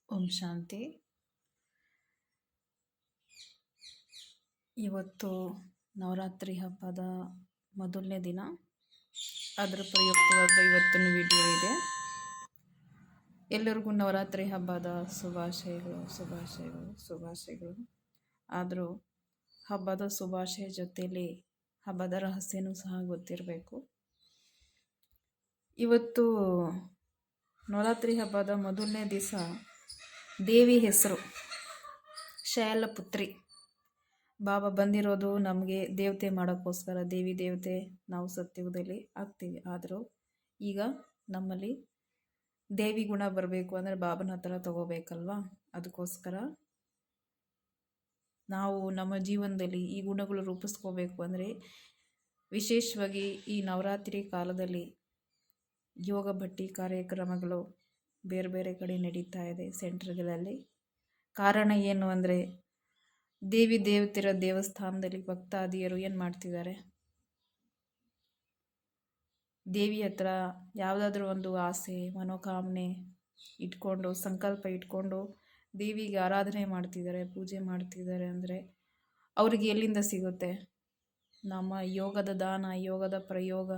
ಓಂ ಶಾಂತಿ. ಇವತ್ತು ನವರಾತ್ರಿ ಹಬ್ಬದ ಮೊದಲನೇ ದಿನ. ಅದರ ಪ್ರಯುಕ್ತವಾದ ಇವತ್ತಿನ ವಿಡಿಯೋ ಇದೆ. ಎಲ್ಲರಿಗೂ ನವರಾತ್ರಿ ಹಬ್ಬದ ಶುಭಾಶಯಗಳು. ಆದರೂ ಹಬ್ಬದ ಶುಭಾಶಯ ಜೊತೆಯಲ್ಲಿ ಹಬ್ಬದ ರಹಸ್ಯನೂ ಸಹ ಗೊತ್ತಿರಬೇಕು. ಇವತ್ತು ನವರಾತ್ರಿ ಹಬ್ಬದ ಮೊದಲನೇ ದಿವಸ ದೇವಿ ಹೆಸರು ಶೈಲಪುತ್ರಿ. ಬಾಬಾ ಬಂದಿರೋದು ನಮಗೆ ದೇವತೆ ಮಾಡೋಕ್ಕೋಸ್ಕರ. ದೇವಿ ದೇವತೆ ನಾವು ಸತ್ಯುಗದಲ್ಲಿ ಆಗ್ತೀವಿ. ಆದರೂ ಈಗ ನಮ್ಮಲ್ಲಿ ದೇವಿ ಗುಣ ಬರಬೇಕು ಅಂದರೆ ಬಾಬನ ಹತ್ರ ತಗೋಬೇಕಲ್ವಾ. ಅದಕ್ಕೋಸ್ಕರ ನಾವು ನಮ್ಮ ಜೀವನದಲ್ಲಿ ಈ ಗುಣಗಳು ರೂಪಿಸ್ಕೋಬೇಕು ಅಂದರೆ ವಿಶೇಷವಾಗಿ ಈ ನವರಾತ್ರಿ ಕಾಲದಲ್ಲಿ ಯೋಗ ಭಟ್ಟಿ ಕಾರ್ಯಕ್ರಮಗಳು ಬೇರೆ ಬೇರೆ ಕಡೆ ನಡೀತಾ ಇದೆ ಸೆಂಟರ್ಗಳಲ್ಲಿ. ಕಾರಣ ಏನು ಅಂದರೆ ದೇವಿ ದೇವತೆರ ದೇವಸ್ಥಾನದಲ್ಲಿ ಭಕ್ತಾದಿಯರು ಏನು ಮಾಡ್ತಿದ್ದಾರೆ, ದೇವಿ ಹತ್ರ ಯಾವುದಾದ್ರೂ ಒಂದು ಆಸೆ ಮನೋಕಾಮನೆ ಇಟ್ಕೊಂಡು ಸಂಕಲ್ಪ ಇಟ್ಕೊಂಡು ದೇವಿಗೆ ಆರಾಧನೆ ಮಾಡ್ತಿದ್ದಾರೆ, ಪೂಜೆ ಮಾಡ್ತಿದ್ದಾರೆ. ಅಂದರೆ ಅವರಿಗೆ ಎಲ್ಲಿಂದ ಸಿಗುತ್ತೆ? ನಮ್ಮ ಯೋಗದ ದಾನ, ಯೋಗದ ಪ್ರಯೋಗ,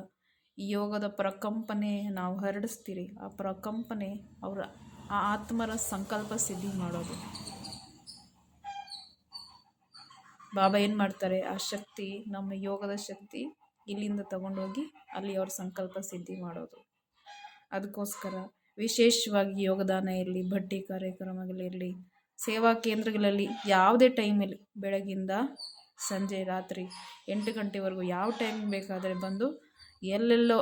ಯೋಗದ ಪ್ರಕಂಪನೆ ನಾವು ಹರಡಿಸ್ತೀರಿ. ಆ ಪ್ರಕಂಪನೆ ಅವರ ಆ ಆತ್ಮರ ಸಂಕಲ್ಪ ಸಿದ್ಧಿ ಮಾಡೋದು. ಬಾಬಾ ಏನು ಮಾಡ್ತಾರೆ, ಆ ಶಕ್ತಿ ನಮ್ಮ ಯೋಗದ ಶಕ್ತಿ ಇಲ್ಲಿಂದ ತಗೊಂಡೋಗಿ ಅಲ್ಲಿ ಅವ್ರ ಸಂಕಲ್ಪ ಸಿದ್ಧಿ ಮಾಡೋದು. ಅದಕ್ಕೋಸ್ಕರ ವಿಶೇಷವಾಗಿ ಯೋಗದಾನ ಇರಲಿ, ಭಟ್ಟಿ ಕಾರ್ಯಕ್ರಮಗಳಿರಲಿ, ಸೇವಾ ಕೇಂದ್ರಗಳಲ್ಲಿ ಯಾವುದೇ ಟೈಮಲ್ಲಿ ಬೆಳಗಿಂದ ಸಂಜೆ ರಾತ್ರಿ 8 ಗಂಟೆವರೆಗೂ ಯಾವ ಟೈಮ್ ಬೇಕಾದರೆ ಬಂದು ಎಲ್ಲೆಲ್ಲೋ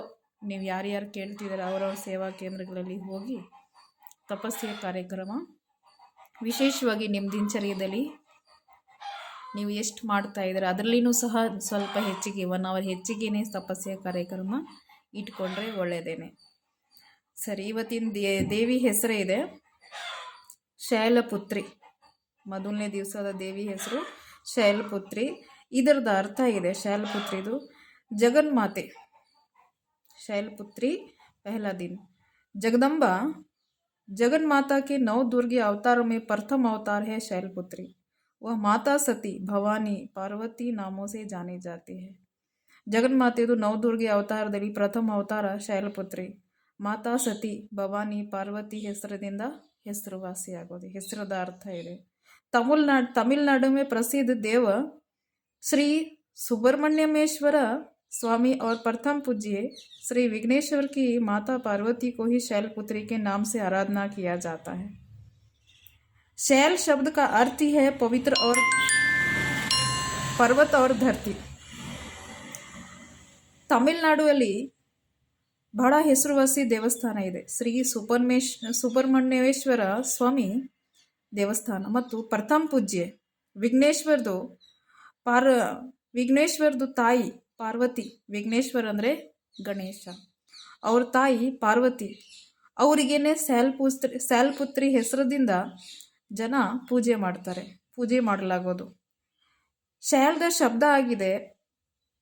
ನೀವು ಯಾರ್ಯಾರು ಕೇಳ್ತಿದ್ದಾರೆ ಅವರವ್ರ ಸೇವಾ ಕೇಂದ್ರಗಳಲ್ಲಿ ಹೋಗಿ ತಪಸ್ಸಿಯ ಕಾರ್ಯಕ್ರಮ ವಿಶೇಷವಾಗಿ ನಿಮ್ಮ ದಿನಚರ್ಯದಲ್ಲಿ ನೀವು ಎಷ್ಟು ಮಾಡ್ತಾ ಇದ್ದೀರ ಅದರಲ್ಲಿನೂ ಸಹ ಸ್ವಲ್ಪ ಹೆಚ್ಚಿಗೆ 1 ಅವರ್ ಹೆಚ್ಚಿಗೆನೇ ತಪಸ್ಸಿಯ ಕಾರ್ಯಕ್ರಮ ಇಟ್ಕೊಂಡ್ರೆ ಒಳ್ಳೆಯದೇನೆ. ಸರಿ, ಇವತ್ತಿನ ದೇವಿ ಹೆಸರೇ ಇದೆ ಶೈಲಪುತ್ರಿ. ಮೊದಲನೇ ದಿವಸದ ದೇವಿ ಹೆಸರು ಶೈಲಪುತ್ರಿ. ಇದರದ ಅರ್ಥ ಇದೆ ಶೈಲಪುತ್ರಿದು ಜಗನ್ಮಾತೆ. शैलपुत्री पहला दिन। जगदम्बा जगन्माता के 9 दुर्गे अवतारों में प्रथम अवतार है शैलपुत्री। वह माता सती, भवानी, पार्वती नामों से जाने जाते हैं। जगन्मातेದು 9 दुर्गे ಅವತಾರದಲ್ಲಿ ಪ್ರಥಮ ಅವತಾರ ಶೈಲಪುತ್ರಿ. ಮಾತಾ ಸತಿ, ಭವಾನಿ, ಪಾರ್ವತಿ ಹೆಸರದಿಂದ ಹೆಸರುವಾಸಿಯಾಗೋದು. ಹೆಸರದ ಅರ್ಥ ಇದೆ. तमिलनाडु में प्रसिद्ध देव श्री सुब्रमण्यमेश्वर स्वामी और प्रथम पूज्य श्री विघ्नेश्वर की माता पार्वती को ही शैलपुत्री के नाम से आराधना किया जाता है। शैल शब्द का अर्थ ही है पवित्र और पर्वत और धरती। ತಮಿಳುನಾಡುವಲ್ಲಿ ಬಹಳ ಹೆಸರುವಾಸಿ ದೇವಸ್ಥಾನ ಇದೆ, ಶ್ರೀ ಸುಬ್ರಹ್ಮಣ್ಯೇಶ್ವರ ಸ್ವಾಮಿ ದೇವಸ್ಥಾನ. ಮತ್ತು ಪ್ರಥಮ ಪೂಜ್ಯ ವಿಘ್ನೇಶ್ವರದು ತಾಯಿ ಪಾರ್ವತಿ. ವಿಘ್ನೇಶ್ವರ ಅಂದರೆ ಗಣೇಶ, ಅವ್ರ ತಾಯಿ ಪಾರ್ವತಿ ಅವರಿಗೇನೆ ಶೈಲಪುತ್ರಿ ಹೆಸರದಿಂದ ಜನ ಪೂಜೆ ಮಾಡಲಾಗೋದು. ಶೈಲದ ಶಬ್ದ ಆಗಿದೆ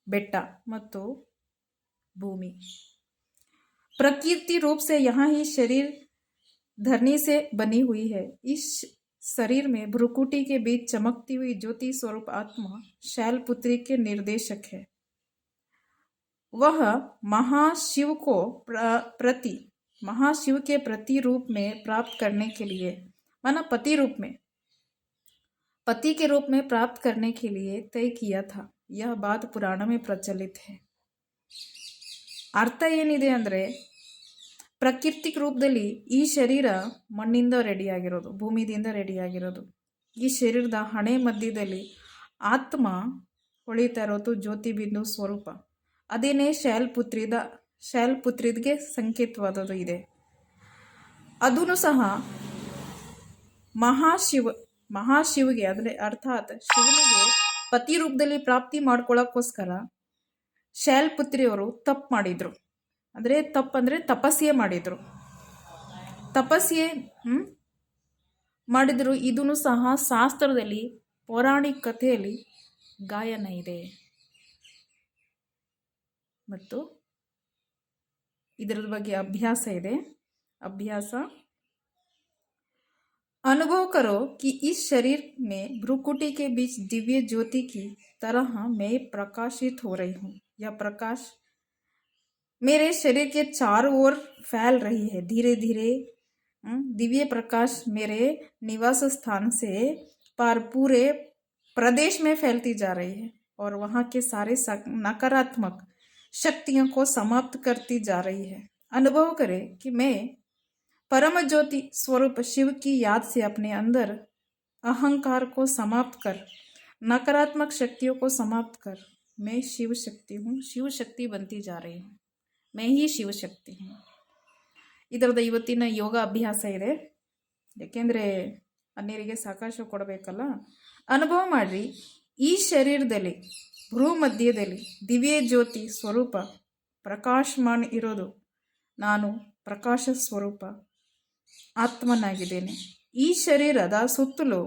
ಬೆಟ್ಟ ಮತ್ತು ಭೂಮಿ. प्रकृति रूप से यहाँ ही शरीर धरनी से बनी हुई है। इस शरीर में भ्रुकुटी के बीच चमकती हुई ज्योति स्वरूप आत्मा शैलपुत्री के निर्देशक है। वह महाशिव के प्रति रूप में प्राप्त करने के लिए, माना पति के रूप में प्राप्त करने के लिए तय किया था। यह बात पुराण में प्रचलित है। ಅರ್ಥ ಏನಿದೆ ಅಂದರೆ ಪ್ರಾಕೃತಿಕ ರೂಪದಲ್ಲಿ ಈ ಶರೀರ ಮಣ್ಣಿಂದ ರೆಡಿಯಾಗಿರೋದು, ಭೂಮಿದಿಂದ ರೆಡಿಯಾಗಿರೋದು. ಈ ಶರೀರದ ಹಣೆ ಮಧ್ಯದಲ್ಲಿ ಆತ್ಮ ಹೊಳಿತಾ ಇರೋದು ಜ್ಯೋತಿ ಬಿಂದು ಸ್ವರೂಪ. ಅದೇನೇ ಶೈಲಪುತ್ರಿದ್ಗೆ ಸಂಕೇತವಾದದ್ದು ಇದೆ. ಅದೂ ಸಹ ಮಹಾಶಿವಗೆ ಅಂದರೆ ಅರ್ಥಾತ್ ಶಿವನಿಗೆ ಪತಿ ರೂಪದಲ್ಲಿ ಪ್ರಾಪ್ತಿ ಮಾಡ್ಕೊಳ್ಳೋಕ್ಕೋಸ್ಕರ ಶೈಲಪುತ್ರಿಯವರು ತಪ್ಪು ಮಾಡಿದರು. ಅಂದರೆ ತಪಸ್ಸೆ ಮಾಡಿದರು. ಇದೂ ಸಹ ಶಾಸ್ತ್ರದಲ್ಲಿ ಪೌರಾಣಿಕ ಕಥೆಯಲ್ಲಿ ಗಾಯನ ಇದೆ ಮತ್ತು ಇದರ ಬಗ್ಗೆ ಅಭ್ಯಾಸ ಇದೆ. अनुभव करो कि इस शरीर में भ्रुकुटी के बीच दिव्य ज्योति की तरह मैं प्रकाशित हो रही हूँ। यह प्रकाश मेरे शरीर के चारों ओर फैल रही है। धीरे धीरे दिव्य प्रकाश मेरे निवास स्थान से पार पूरे प्रदेश में फैलती जा रही है और वहाँ के सारे नकारात्मक शक्तियों को समाप्त करती जा रही है। अनुभव करें कि मैं परम ज्योति स्वरूप शिव की याद से अपने अंदर अहंकार को समाप्त कर, नकारात्मक शक्तियों को समाप्त कर, मैं शिव शक्ति हूँ, शिव शक्ति बनती जा रही हूँ, मैं ही ಶಿವ ಶಕ್ತಿ ಹೂँ. ಇದರದ ಇವತ್ತಿನ ಯೋಗ ಅಭ್ಯಾಸ ಇದೆ. ಯಾಕೆಂದರೆ ಅನ್ಯರಿಗೆ ಸಾಕಾಶ ಕೊಡಬೇಕಲ್ಲ. ಅನುಭವ ಮಾಡಿರಿ, ಈ ಶರೀರದಲ್ಲಿ ಭ್ರೂ ಮಧ್ಯದಲ್ಲಿ ದಿವ್ಯ ಜ್ಯೋತಿ ಸ್ವರೂಪ ಪ್ರಕಾಶಮಾನ ಇರೋದು ನಾನು ಪ್ರಕಾಶ ಸ್ವರೂಪ ಆತ್ಮನಾಗಿದ್ದೇನೆ. ಈ ಶರೀರದ ಸುತ್ತಲೂ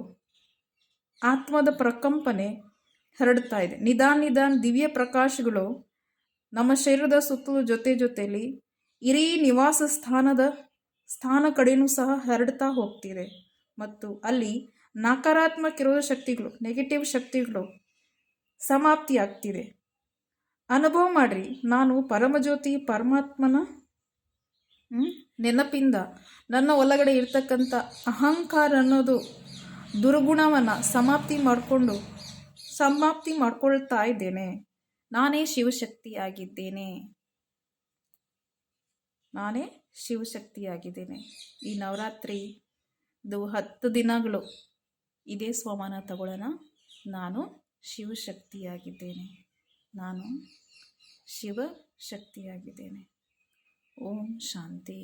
ಆತ್ಮದ ಪ್ರಕಂಪನೆ ಹರಡ್ತಾ ಇದೆ. ನಿಧಾನ ದಿವ್ಯ ಪ್ರಕಾಶಗಳು ನಮ್ಮ ಶರೀರದ ಸುತ್ತಲೂ ಜೊತೆಯಲ್ಲಿ ಇಡೀ ನಿವಾಸ ಸ್ಥಾನ ಕಡೆಯೂ ಸಹ ಹರಡ್ತಾ ಹೋಗ್ತಿದೆ ಮತ್ತು ಅಲ್ಲಿ ನಕಾರಾತ್ಮಕ ಇರುವ ಶಕ್ತಿಗಳು, ನೆಗೆಟಿವ್ ಶಕ್ತಿಗಳು ಸಮಾಪ್ತಿ ಆಗ್ತಿದೆ. ಅನುಭವ ಮಾಡ್ರಿ, ನಾನು ಪರಮಜ್ಯೋತಿ ಪರಮಾತ್ಮನ ನೆನಪಿಂದ ನನ್ನ ಒಳಗಡೆ ಇರ್ತಕ್ಕಂಥ ಅಹಂಕಾರ ಅನ್ನೋದು ದುರ್ಗುಣವನ್ನು ಸಮಾಪ್ತಿ ಮಾಡ್ಕೊಳ್ತಾ ಇದ್ದೇನೆ. ನಾನೇ ಶಿವಶಕ್ತಿಯಾಗಿದ್ದೇನೆ. ಈ ನವರಾತ್ರಿದು 10 ದಿನಗಳು ಇದೇ ಸ್ವಮಾನ ತಗೊಳ್ಳೋಣ. ನಾನು ಶಿವಶಕ್ತಿಯಾಗಿದ್ದೇನೆ. ಓಂ ಶಾಂತಿ.